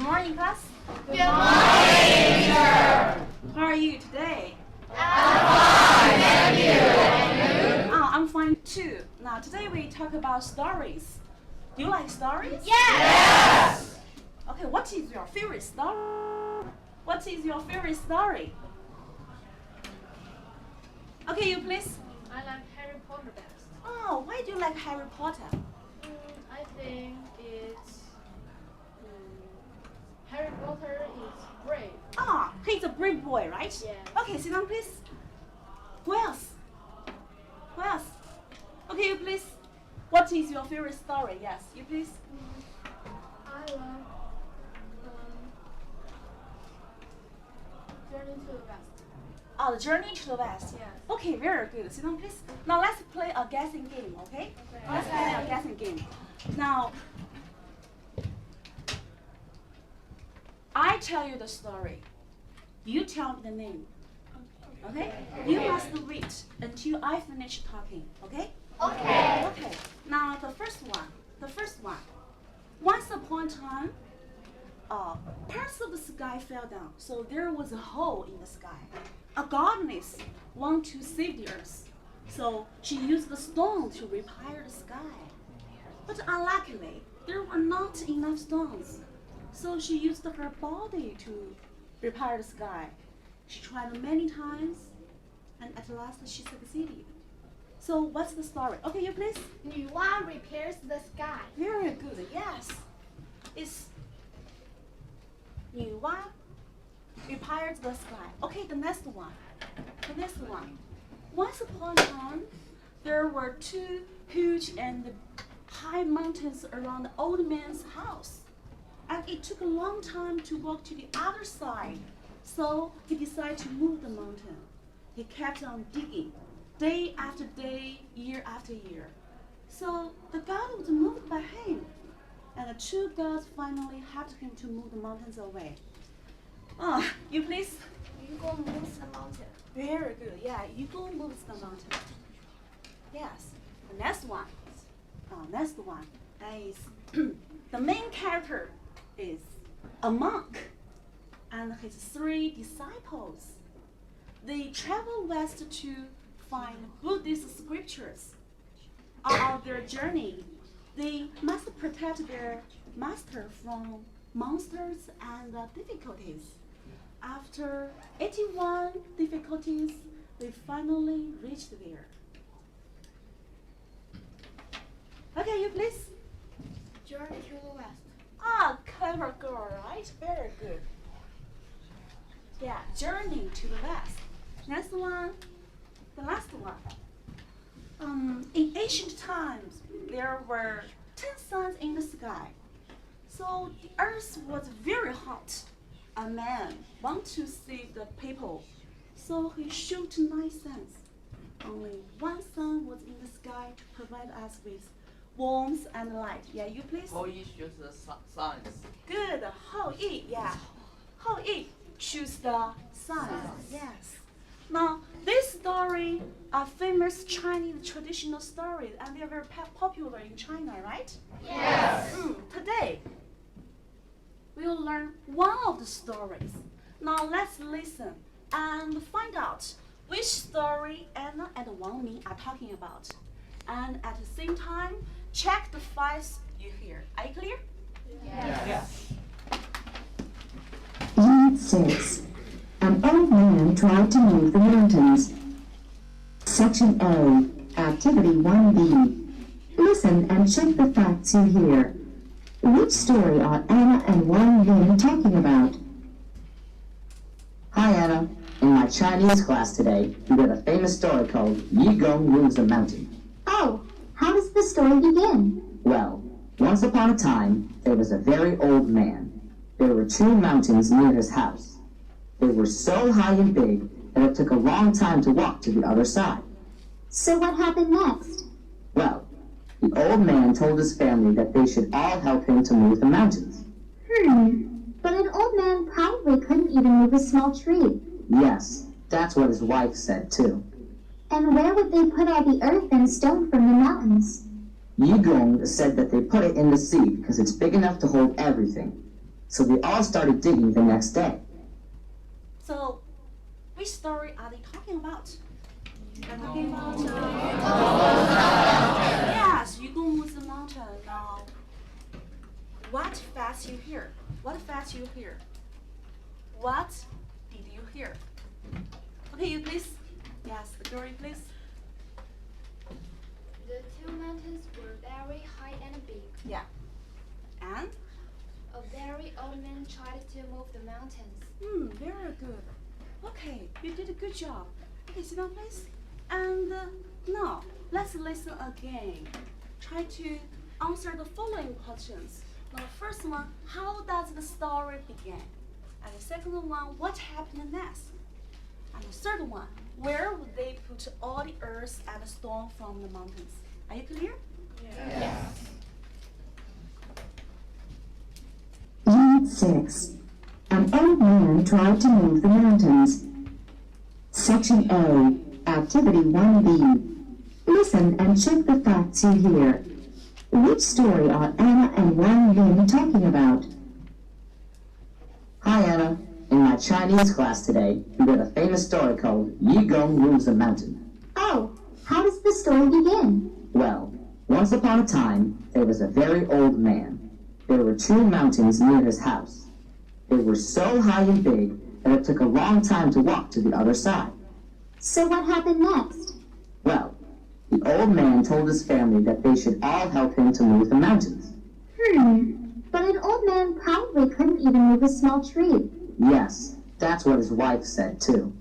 Good morning, class. Good morning, teacher. How are you today? I'm fine, thank you. And you? I'm fine too. Now, today we talk about stories. Do you like stories? Yes. Okay, what is your favorite story? What is your favorite story? Okay, you please. I like Harry Potter best. Oh, why do you like Harry Potter? I think it's Harry Potter is brave. Ah, he's a brave boy, right? Yes. Okay, sit down, please. Who else? Who else? Okay, you please. What is your favorite story? Yes, you please. I love Journey to the West. Oh, the Journey to the West. Yes. Okay, very good. Sit down, please. Now let's play a guessing game, okay? Let's play a guessing game. Now, I tell you the story. You tell me the name. Okay? You must wait until I finish talking. Okay? Okay. Okay. Now the first one. Once upon a time, parts of the sky fell down, so there was a hole in the sky. A goddess wanted to save the earth, so she used the stone to repair the sky. But unluckily, there were not enough stones, so she used her body to repair the sky. She tried many times, and at last she succeeded. So what's the story? Okay, you please. 女娲 repairs the sky. Very good. Yes, it's 女娲 repairs the sky. Okay, the next one. Once upon a time, there were two huge and high mountains around the old man's house, and it took a long time to walk to the other side. So he decided to move the mountain. He kept on digging, day after day, year after year. So the god was moved by him, and the two gods finally helped him to move the mountains away. You please. You go move the mountain. Very good. Yeah, you go move the mountain. Yes. The next one. Next one is the main character is a monk and his 3 disciples. They travel west to find Buddhist scriptures. On their journey, they must protect their master from monsters and difficulties. After 81 difficulties, they finally reached there. Okay, you please. Journey to the West. Clever girl, right? Very good. Yeah, Journey to the West. Next one, the last one. In ancient times, there were 10 suns in the sky. So the earth was very hot. A man wanted to save the people, so he shot 9 suns. Only 1 sun was in the sky to provide us with warmth and light. Yeah, you please. 后羿 choose the suns. Good. 后羿, yeah. 后羿choose the sun. Yes. Now, this story are famous Chinese traditional stories, and they are very popular in China, right? Yes. Today, we'll learn one of the stories. Now, let's listen and find out which story Anna and Wang Ming are talking about. And at the same time, check the files you hear. Are you clear? Yes. Unit 6. An old man tried to move the mountains. Section A. Activity 1B. Listen and check the facts you hear. Which story are Anna and Wang Ming talking about? Hi Anna. In my Chinese class today, we read a famous story called Yi Gong Moves a Mountain. Oh, how does the story begin? Well, once upon a time, there was a very old man. There were 2 mountains near his house. They were so high and big that it took a long time to walk to the other side. So what happened next? Well, the old man told his family that they should all help him to move the mountains. But an old man probably couldn't even move a small tree. Yes, that's what his wife said too. And where would they put all the earth and stone from the mountains? Yi Gong said that they put it in the sea because it's big enough to hold everything. So they all started digging the next day. So, which story are they talking about? They're talking about yes, you go move the mountain. Now, what facts you hear? What facts you hear? What did you hear? Okay, you please. Yes, the girl, please. The two mountains were very high and big. Yeah. And? A very old man tried to move the mountains. Very good. Okay, you did a good job. Okay, sit down, please. And now, let's listen again. Try to answer the following questions. Now, first one, how does the story begin? And the second one, what happened next? And the third one, where would they put all the earth and stone from the mountains? Are you clear? Yes. Unit 6. An old man tried to move the mountains. Section A, Activity 1B. Listen and check the facts you hear. Which story are Anna and Wang Yin talking about? Hi, Anna. In my Chinese class today, we read a famous story called Yi Gong Moves a Mountain. Oh, how does the story begin? Well, once upon a time, there was a very old man. There were two mountains near his house. They were so high and big that it took a long time to walk to the other side. So what happened next? Well, the old man told his family that they should all help him to move the mountains. But an old man probably couldn't even move a small tree. Yes, that's what his wife said too.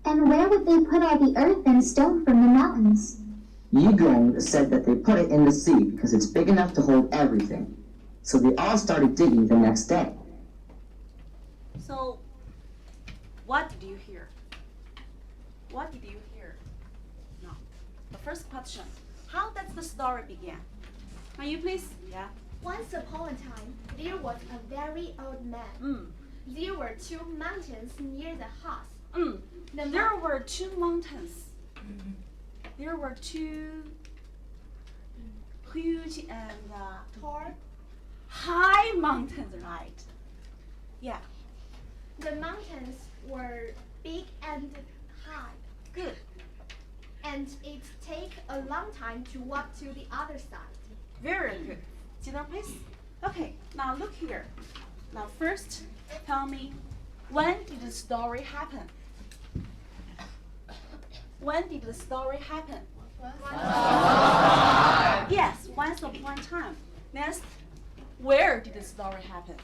And where would they put all the earth and stone from the mountains? Yi Gong said that they put it in the sea because it's big enough to hold everything. So they all started digging the next day. So, what did you hear? What did you hear? No. The first question, how does the story begin? Can you please? Yeah. Once upon a time, there was a very old man. There were two mountains near the house. There were two mountains. There were two huge and Tall. high mountains, right? Yeah, The mountains were big and high, good. and it take a long time to walk to the other side. Very good. Sit down, please. Okay, now look here. Now first, tell me, when did the story happen? When did the story happen? Yes, once upon a time. Next, where did the story happen?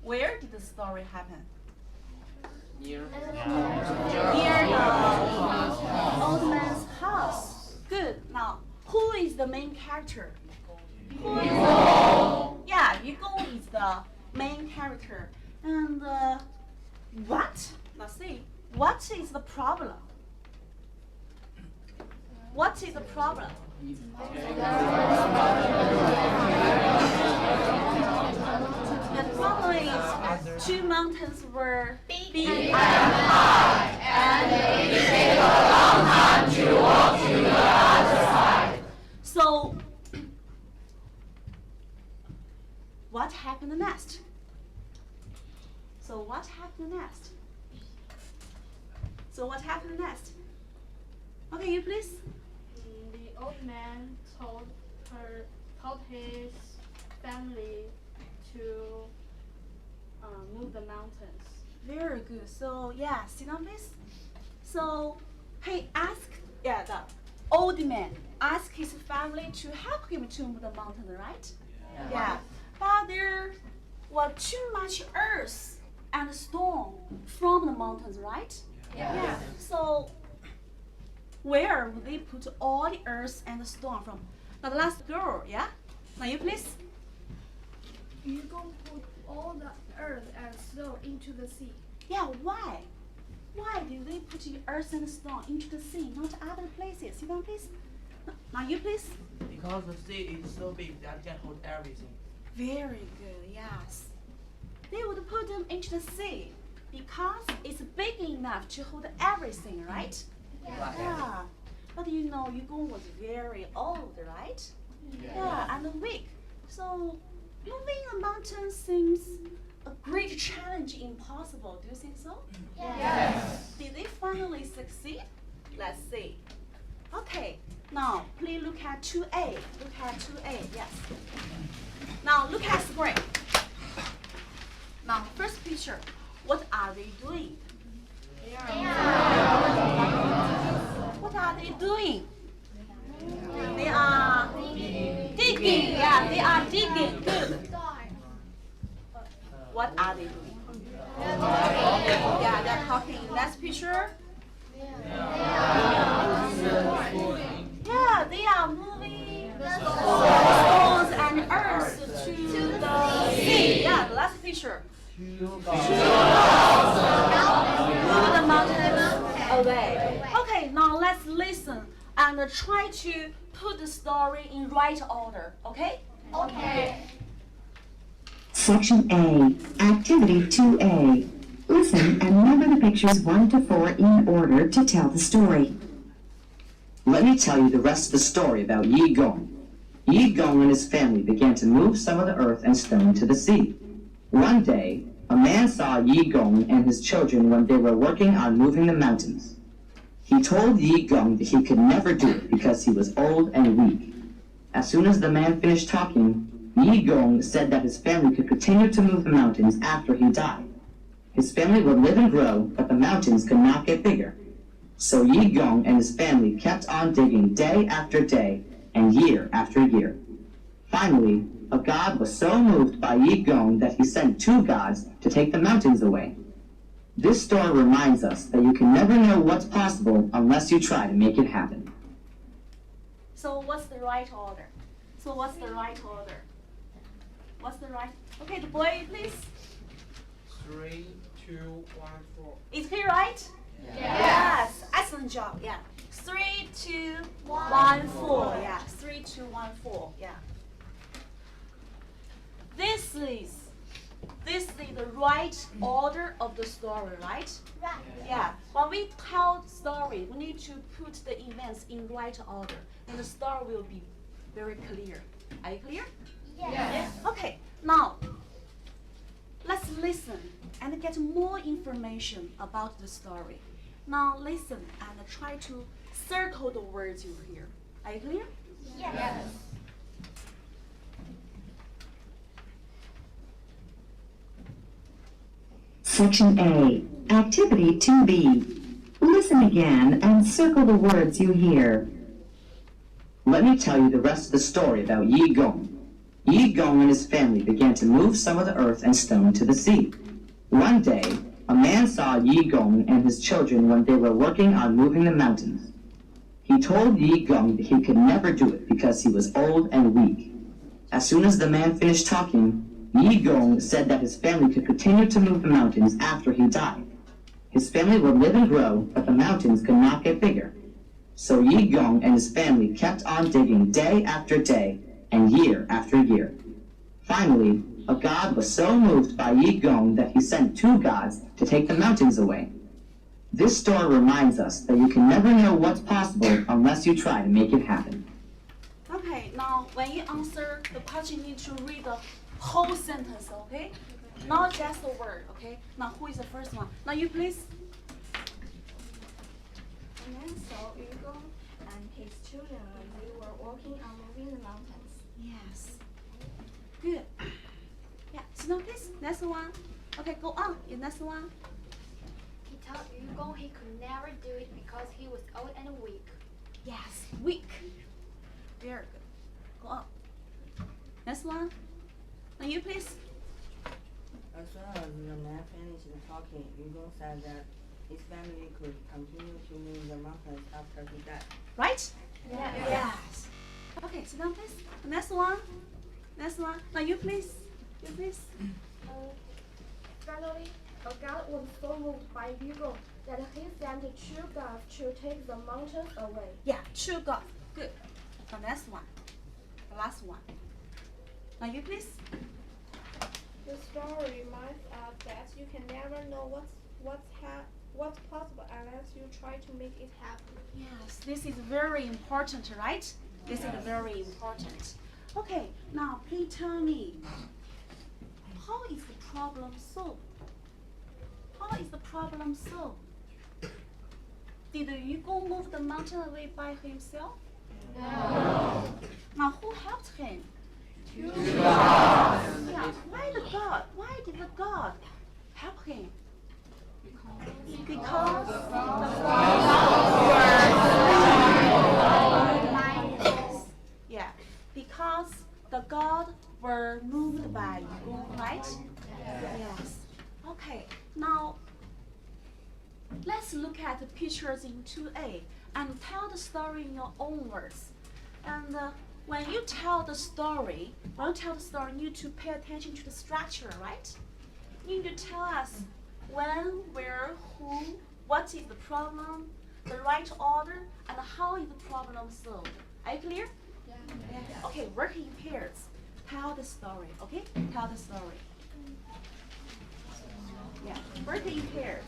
Where did the story happen? Near. Near the old man's house. Good. Now, who is the main character? Yeah, Yu Gong is the main character. And what? Let's see. What is the problem? What is the problem? The problem is two mountains were big and high, and it take a long time to walk to the other side. So, what happened next? So what happened next? So what happened next? Okay, you please. The old man told his family to move the mountains. Very good. So yeah, sit down please. So he asked, yeah, the old man asked his family to help him to move the mountain, right? Yeah. But there was too much earth and stone from the mountains, right? Yeah. So where would they put all the earth and stone from? Now the last girl, yeah? Now you please. You gonna put all the earth and stone into the sea. Yeah, why? Why do they put the earth and stone into the sea, not other places? Sit down, please. Now you please. Because the sea is so big that it can hold everything. Very good, yes. They would put them into the sea because it's big enough to hold everything, right? Yeah. But you know, Yu Gong was very old, right? Yeah, and weak. So moving a mountain seems a great challenge, impossible. Do you think so? Yes. Did they finally succeed? Let's see. Okay, now please look at 2A. Look at 2A, yes. Now look at screen. Now first picture, what are they doing? What are they doing? They are digging. Yeah, they are digging. Good. What are they doing? Yeah, they're talking. Next picture. Yeah, they are moving stones and earth to the sea. Yeah, the last picture. Move the mountains away. Okay, now let's listen and try to put the story in right order. Okay? Okay. Section A, Activity 2A. Listen and number the pictures 1 to 4 in order to tell the story. Let me tell you the rest of the story about Yi Gong. Yi Gong and his family began to move some of the earth and stone to the sea. One day, a man saw Yi Gong and his children when they were working on moving the mountains. He told Yi Gong that he could never do it because he was old and weak. As soon as the man finished talking, Yi Gong said that his family could continue to move the mountains after he died. His family would live and grow, but the mountains could not get bigger. So Yi Gong and his family kept on digging day after day and year after year. Finally, a god was so moved by Yi Gong that he sent 2 gods to take the mountains away. This story reminds us that you can never know what's possible unless you try to make it happen. So what's the right order? What's the right? Okay, the boy, please. 3, 2, 1, 4. Is he right? Yes. Excellent job. Yeah. 3, 2, 1, 4. Yeah. 3, 2, 1, 4. Yeah. This is the right order of the story, right? Right. Yeah. When we tell story, we need to put the events in right order, and the story will be very clear. Are you clear? Yes. Okay. Now, let's listen and get more information about the story. Now listen and try to circle the words you hear. Are you clear? Yes. Section A, Activity 2B. Listen again and circle the words you hear. Let me tell you the rest of the story about Yi Gong. Yi Gong and his family began to move some of the earth and stone to the sea. One day, a man saw Yi Gong and his children when they were working on moving the mountains. He told Yi Gong that he could never do it because he was old and weak. As soon as the man finished talking, Yi Gong said that his family could continue to move the mountains after he died. His family would live and grow, but the mountains could not get bigger. So Yi Gong and his family kept on digging day after day and year after year. Finally, a god was so moved by Yi Gong that he sent 2 gods to take the mountains away. This story reminds us that you can never know what's possible unless you try to make it happen. Okay, now when you answer the question, you need to read the whole sentence, okay? Not just the word, okay? Now who is the first one? Now you please. And then saw Yu Gong and his children when they were working on moving the mountains. Yes. Good. Yeah, sit down please. Next one. Okay, go on. The next one. He told Yu Gong he could never do it because he was old and weak. Yes, weak. Very good. Go on. Next one. Now you please. As soon as the man finished talking, Yu Gong said that his family could continue to move the mountains after he died. Right? Yes. Yes. Okay, sit down please. Next one. Next one. Now you please. You please. Finally, a god was so moved by Yu Gong that he sent 2 gods to take the mountains away. Yeah, 2 gods. Good. The next one. The last one. Now you please. The story reminds us that you can never know what's possible unless you try to make it happen. Yes, this is very important, right? This is very important. Okay, now please tell me, how is the problem solved? How is the problem solved? Did Yugong move the mountain away by himself? No. Now who helped him? Yeah, why did the God help him? Because the yeah, because the God were moved by Yugong, right? Yes. Okay, now let's look at the pictures in 2A and tell the story in your own words. And when you tell the story, you need to pay attention to the structure, right? You need to tell us when, where, who, what is the problem, the right order, and how is the problem solved. Are you clear? Yeah. Okay, work in pairs. Tell the story, okay? Tell the story. Yeah, work in pairs.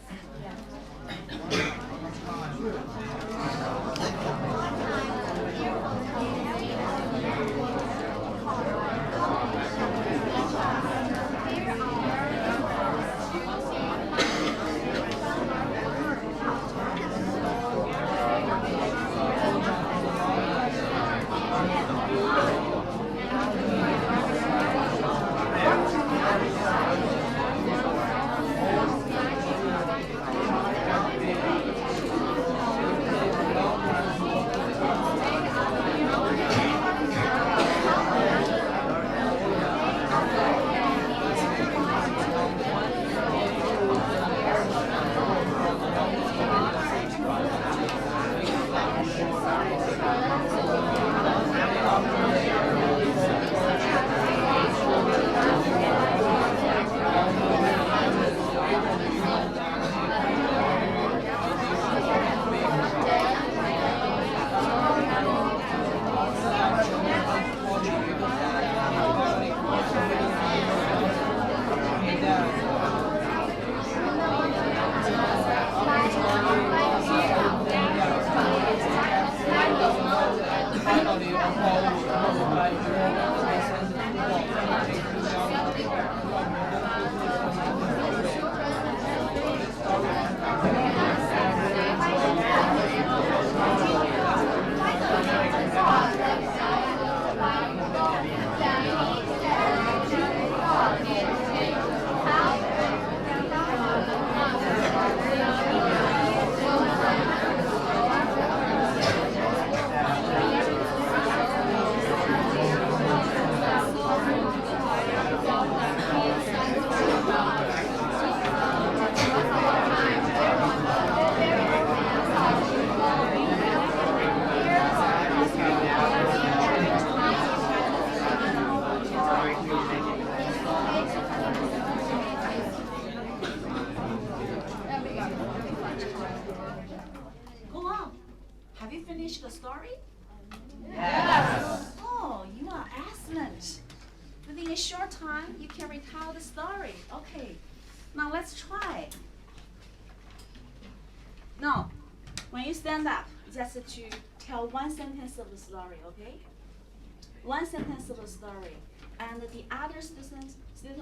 Go on. Have you finished the story? Yes. Oh, you are excellent. Within a short time, you can retell the story. Okay. Now let's try. Now, when you stand up, just to tell one sentence of the story, okay? One sentence of the story. And the other student,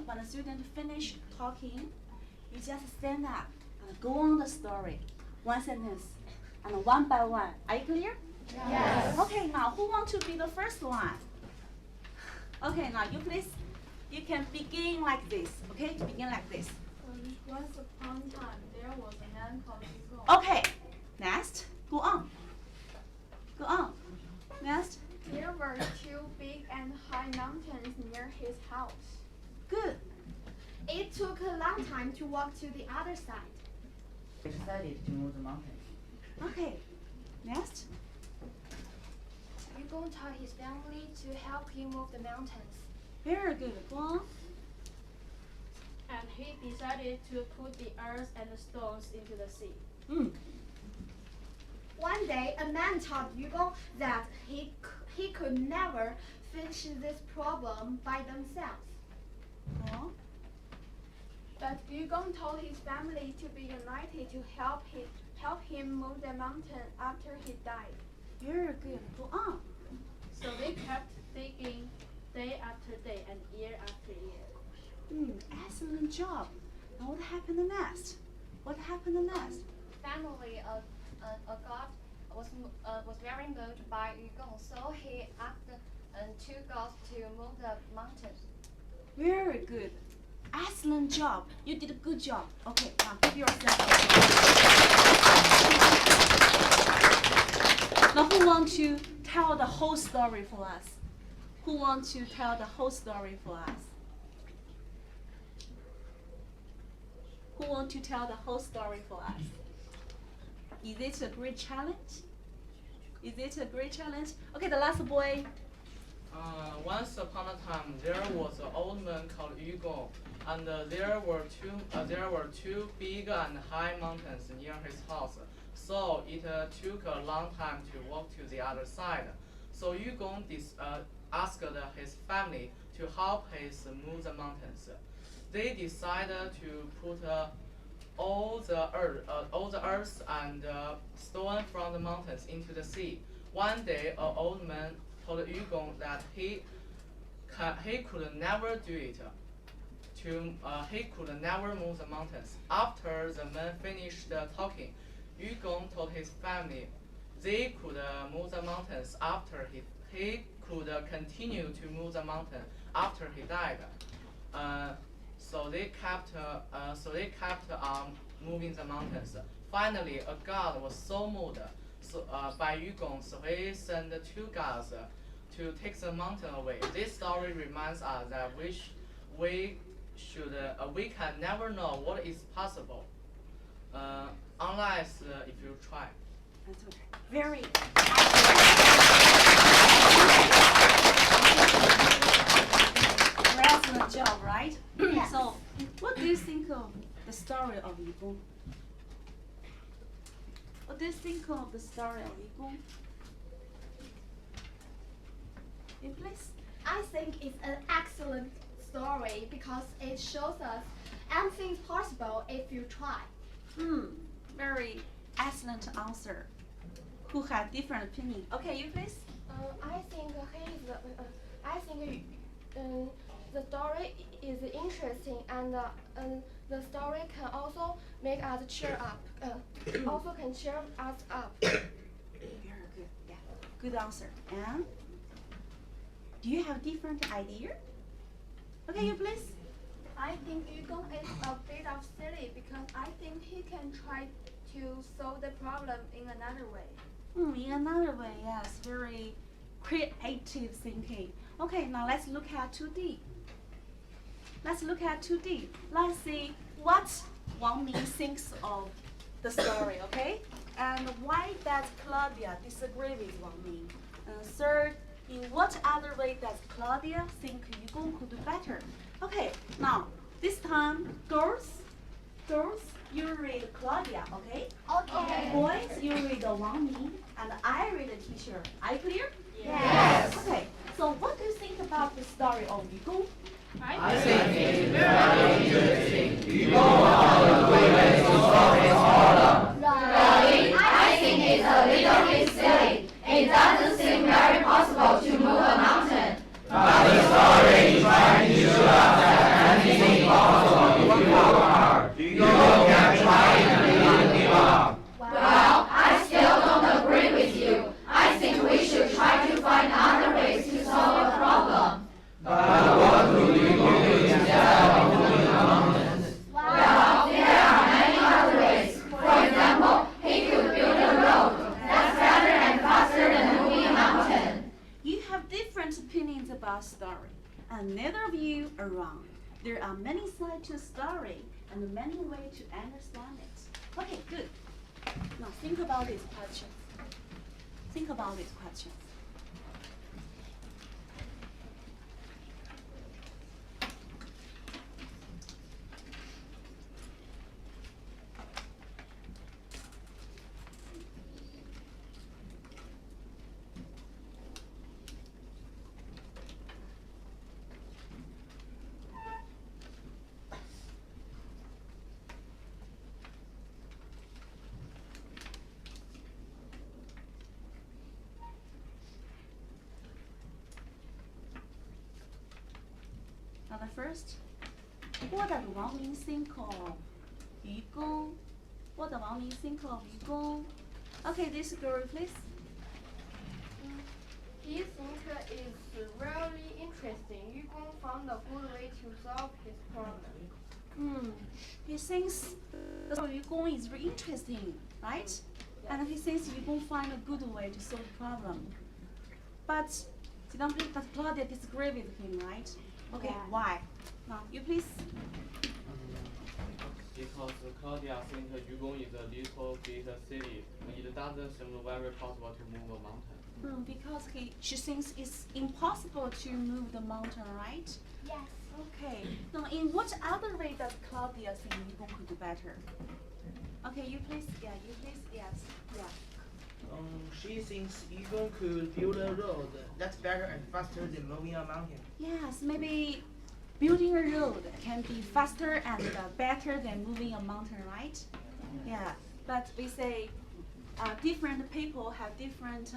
when the student finish talking, you just stand up and go on the story. One sentence, and one by one. Are you clear? Yes. Okay, now who wants to be the first one? Okay, now you please, you can begin like this, okay? Begin like this. Once upon a time, there was a man called Yugong. Okay, next, go on. Go on. Next. There were two big and high mountains near his house. Good. It took a long time to walk to the other side. He decided to move the mountains. Okay, next. Yugong told his family to help him move the mountains. Very good. Go on. And he decided to put the earth and the stones into the sea. One day, a man told Yugong that he could never finish this problem by themselves. Go on. But Yugong told his family to be united to help him move the mountain after he died. Very good. Go on. So they kept digging day after day and year after year. Excellent job. And what happened next? What happened next? Family of God was very moved by Yu Gong, so he asked two gods to move the mountains. Very good. Excellent job. You did a good job. Okay, now give yourself a applause. Now who want to tell the whole story for us? Who want to tell the whole story for us? Who want to tell the whole story for us? Is it a great challenge? Is it a great challenge? Okay, the last boy. Once upon a time, there was an old man called Yu Gong, and there were two big and high mountains near his house. So it took a long time to walk to the other side. So Yu Gong asked his family to help him move the mountains. They decided to put all the earth and stone from the mountains into the sea. One day, an old man told Yu Gong that he could never do it. He could never move the mountains. After the man finished talking, Yu Gong told his family they could move the mountains after he could continue to move the mountain after he died. So they kept on moving the mountains. Finally, a god was so moved by Yu Gong, so he sent two gods to take the mountain away. This story reminds us that we can never know what is possible unless if you try. That's okay. Very excellent job, right? Yes. So, what do you think of the story of Yu Gong? What do you think of the story of Yu Gong? You please. I think it's an excellent story because it shows us anything's possible if you try. Very excellent answer. Who had different opinion? Okay, you please. I think the story is interesting and the story can also make us cheer up. Also can cheer us up. Very good. Yeah, good answer. And do you have different idea? Okay, you please. I think Yu Gong is a bit of silly because I think he can try to solve the problem in another way. In another way, yes, very creative thinking. Okay, now let's look at 2D. Let's look at 2D. Let's see what Wang Ming thinks of the story, okay? And why does Claudia disagree with Wang Ming? Third, in what other way does Claudia think Yu Gong could do better? Okay, now this time, girls, you read Claudia, okay? Okay. Boys, you read Wang Ming, and I read the teacher. Are you clear? Yes. Okay, so what do you think about the story of Yu Gong? I think it's very interesting. You know how the way to solve this problem. Really? I think it's a little bit silly. It doesn't seem very possible to move a mountain. But the story is trying to show us that anything is possible if you work hard. You can try it and give up. Well, I still don't agree with you. I think we should try to find other ways to solve a problem. But what do you do instead of moving the mountains? Well, there are many other ways. For example, he could build a road that's better and faster than moving a mountain. You have different opinions about story, and neither of you are wrong. There are many sides to a story and many ways to understand it. Okay, good. Now think about these questions. Think about these questions. the first. 我的亡名 think of 愚公。我的亡名 think of 愚公。Okay, this girl, please. He thinks it's really interesting. Yu Gong found a good way to solve his problem. He thinks the story Yu Gong is very interesting, right? And he thinks Yu Gong find a good way to solve the problem. But Claudia disagrees with him, right? Okay, Yeah. why? Now, you please. Because Claudia thinks Yugong is a little big city. It doesn't seem very possible to move a mountain. Because she thinks it's impossible to move the mountain, right? Yes. Okay. Now, in what other way does Claudia think Yu Gong could do better? Okay, you please. Yeah, you please. Yes. Yeah. She thinks Yugong could build a road that's better and faster than moving a mountain. Yes, maybe building a road can be faster and better than moving a mountain, right? Yeah, but we say different people have different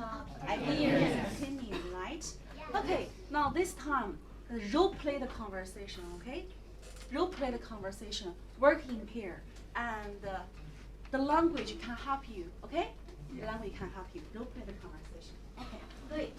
ideas and opinions, right? Okay, now this time, role play the conversation, okay? Role play the conversation, work in pair, and the language can help you, okay? The language can help you. Role play the conversation. Okay, great.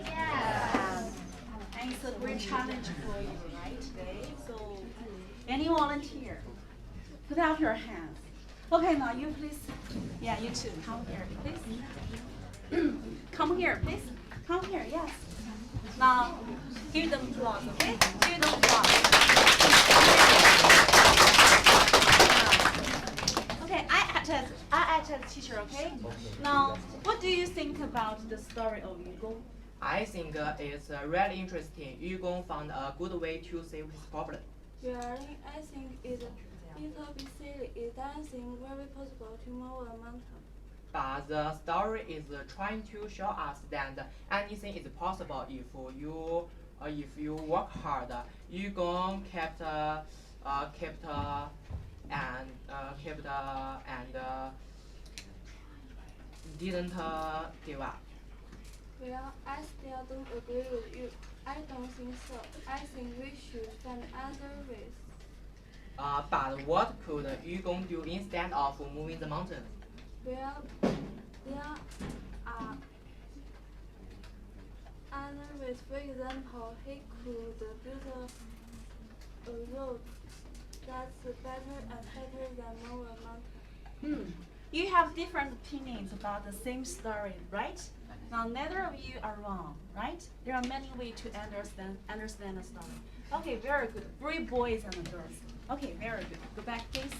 Yes. And it's a great challenge for you, right, today? So, any volunteer? Put out your hands. Okay, now you please. Yeah, you too. Come here, please. Come here, please. Come here, yes. Now, give them applause, okay? Give them applause. Okay, I act as teacher, okay? Now, what do you think about the story of Yugong? I think it's really interesting. Yugong found a good way to solve his problem. Really, I think it's a little bit silly. It doesn't seem very possible to move a mountain. But the story is trying to show us that anything is possible if you work hard. Yugong kept and didn't give up. Well, I still don't agree with you. I don't think so. I think we should find other ways. But what could Yugong do instead of moving the mountain? Well, there are other ways. For example, he could build a road that's better and better than move a mountain. You have different opinions about the same story, right? Now, neither of you are wrong, right? There are many ways to understand the story. Okay, very good. Brave boys and girls. Okay, very good. Go back, please.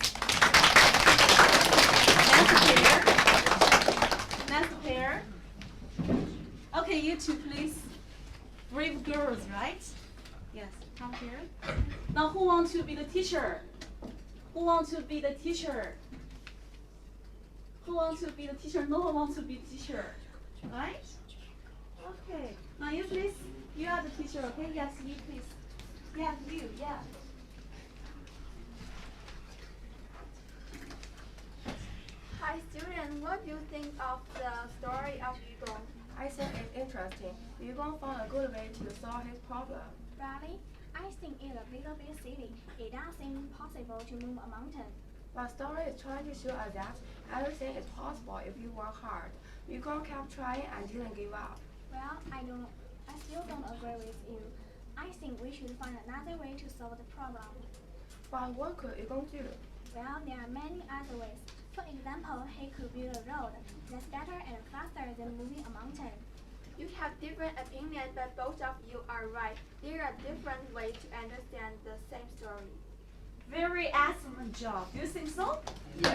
Next pair. Okay, you two, please. Brave girls, right? Yes, come here. Now, who wants to be the teacher? Who wants to be the teacher? Who wants to be the teacher? No one wants to be teacher, right? Okay. Now you please. You are the teacher, okay? Yes, you please. Yeah, you. Yeah. Hi, students. What do you think of the story of Yugong? I think it's interesting. Yugong found a good way to solve his problem. Really? I think it's a little bit silly. It doesn't seem possible to move a mountain. The story is trying to show us that everything is possible if you work hard. Yugong kept trying and didn't give up. Well, I still don't agree with you. I think we should find another way to solve the problem. But what could Yugong do? Well, there are many other ways. For example, he could build a road that's better and faster than moving a mountain. You have different opinions, but both of you are right. There are different ways to understand the same story. Very excellent job. Do you think so? Yeah.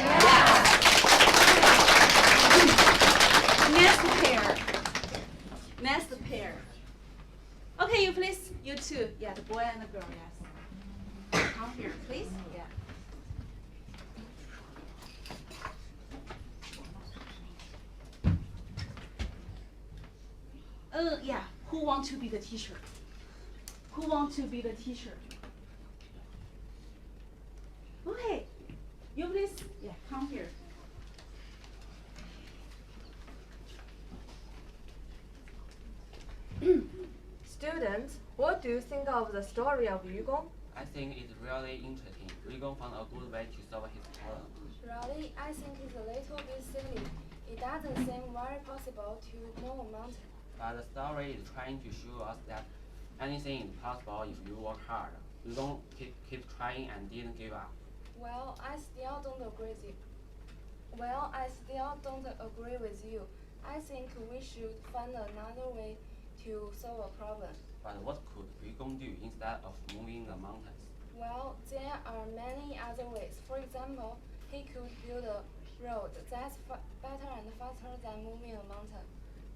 Next pair. Next pair. Okay, you please. You two. Yeah, the boy and the girl. Yes. Come here, please. Yeah. Yeah. Who wants to be the teacher? Who wants to be the teacher? Okay. You please. Yeah. Come here. Students, what do you think of the story of Yugong? I think it's really interesting. Yugong found a good way to solve his problem. Really, I think it's a little bit silly. It doesn't seem very possible to move a mountain. But the story is trying to show us that anything is possible if you work hard. Yugong keep trying and didn't give up. Well, I still don't agree with you. I think we should find another way to solve a problem. But what could Yugong do instead of moving the mountains? Well, there are many other ways. For example, he could build a road that's better and faster than moving a mountain.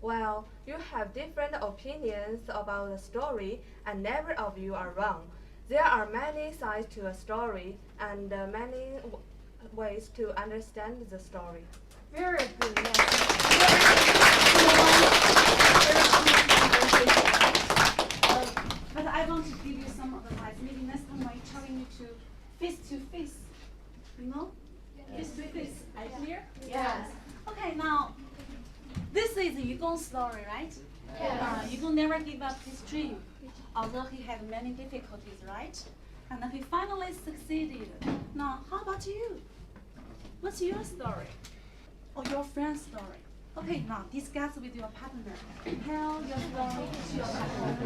Well, you have different opinions about the story, and neither of you are wrong. There are many sides to a story, and many ways to understand the story. Very good. Yes. But I want to give you some advice. Maybe next time I'm telling you to face, you know? Face to face. Are you clear? Yes. Okay, now, this is Yugong's story, right? Yes. Yugong never gave up his dream, although he had many difficulties, right? And then he finally succeeded. Now, how about you? What's your story? Or your friend's story? Okay, now discuss with your partner. Tell your story to your partner.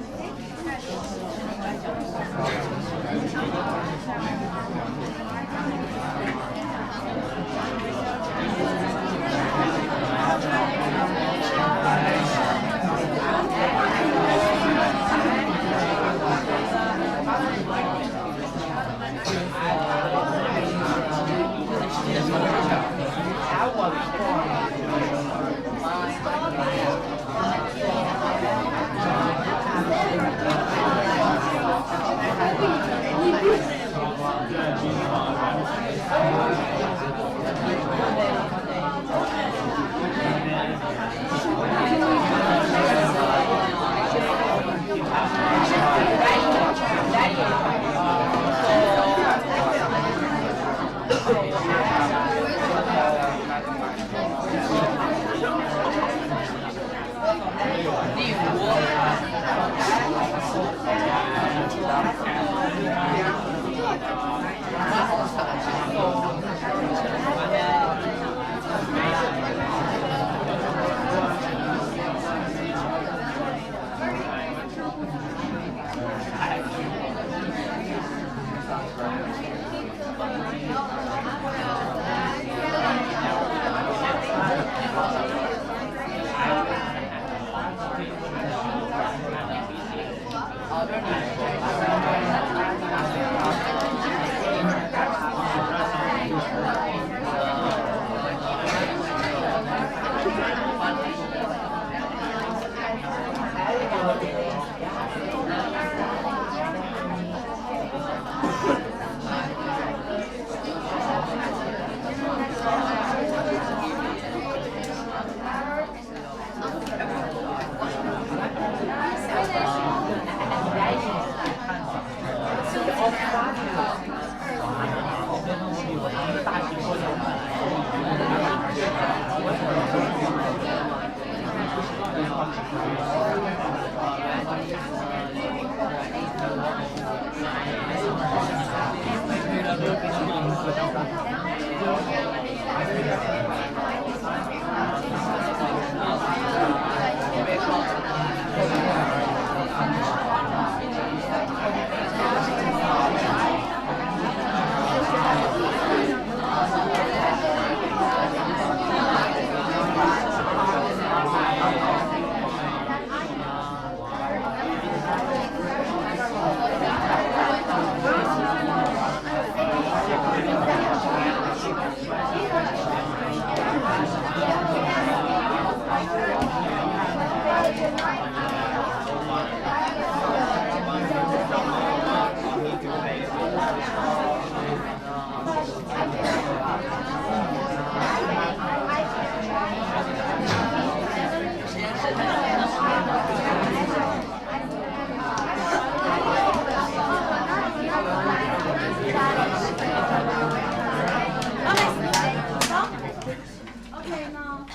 Okay, now,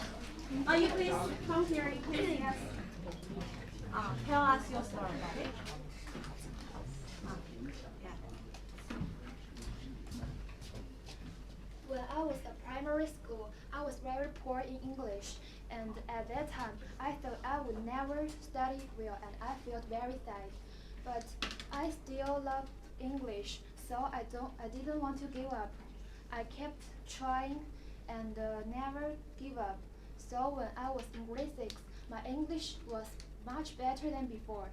you please come here. You please yes. Tell us your story. Okay? Yeah. When I was at primary school, I was very poor in English, and at that time, I thought I would never study well, and I felt very sad. But I still loved English, so I didn't want to give up. I kept trying and never give up. So when I was in grade 6, my English was much better than before.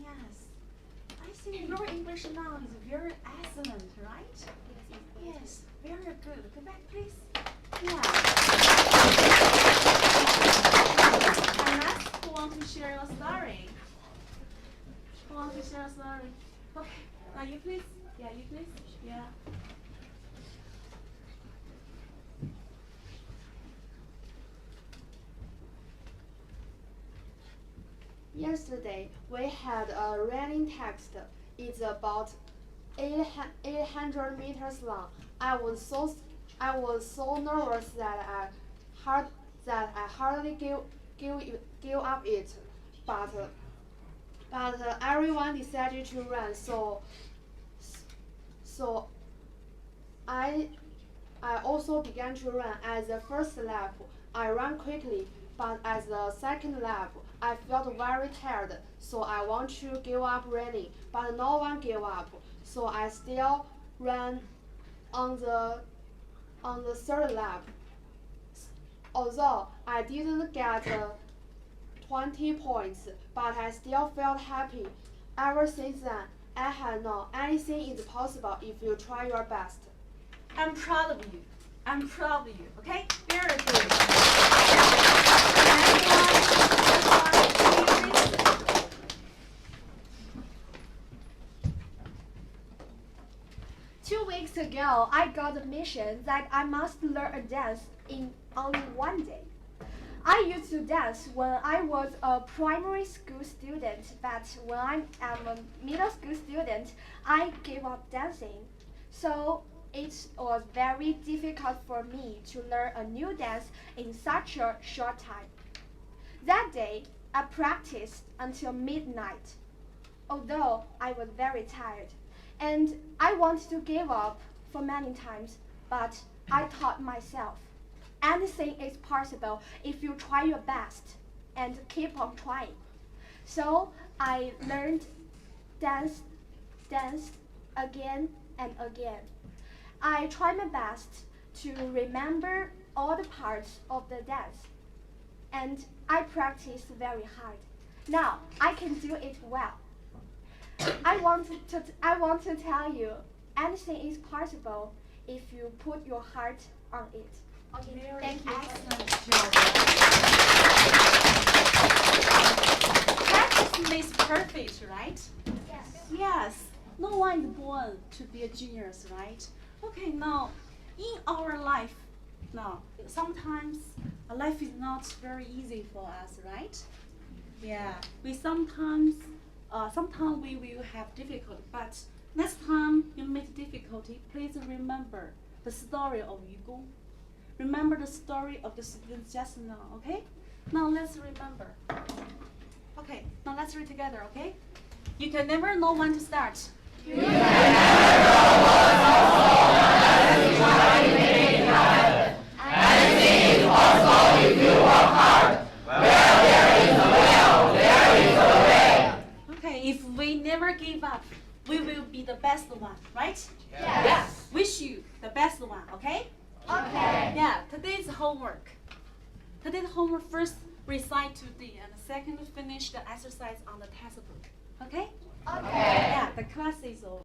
Yes. I think your English now is very excellent, right? Yes, very good. Go back, please. Yeah. And next, who wants to share your story? Who wants to share a story? Okay. Now you please. Yeah, you please. Yeah. Yesterday, we had a running test. It's about 800 meters long. I was so nervous that I hardly give up it. But everyone decided to run, so I also began to run. At the first lap, I ran quickly, But at the second lap, I felt very tired, so I want to give up running, but no one gave up, so I still ran on the third lap. Although I didn't get 20 points, but I still felt happy. Ever since then, I have known anything is possible if you try your best. I'm proud of you. I'm proud of you. Okay? Very good. Two weeks ago, I got a mission that I must learn a dance in only one day. I used to dance when I was a primary school student, but when I am a middle school student, I gave up dancing. So it was very difficult for me to learn a new dance in such a short time. That day, I practiced until midnight, although I was very tired, and I wanted to give up for many times, but I taught myself, anything is possible if you try your best and keep on trying. So I learned dance again and again. I tried my best to remember all the parts of the dance, and I practiced very hard. Now I can do it well. I want to tell you, anything is possible if you put your heart on it. Okay, thank you. Practice makes perfect, right? Yes. Yes. No one is born to be a genius, right? Okay, now, in our life, now, sometimes life is not very easy for us, right? Yeah. We sometimes we will have difficulty, but next time you meet difficulty, please remember the story of Yugong. Remember the story of the students just now, okay? Now let's remember. Okay, now let's read together, okay? You can never know when to start. You can never Anything is possible if you work hard. Where there is a will, there is a way. Okay, if we never give up, we will be the best one, right? Yes. Wish you the best one, okay? Okay. Yeah, today's homework. Today's homework, first recite today, and second finish the exercise on the textbook. Okay? Okay. Yeah, the class is over.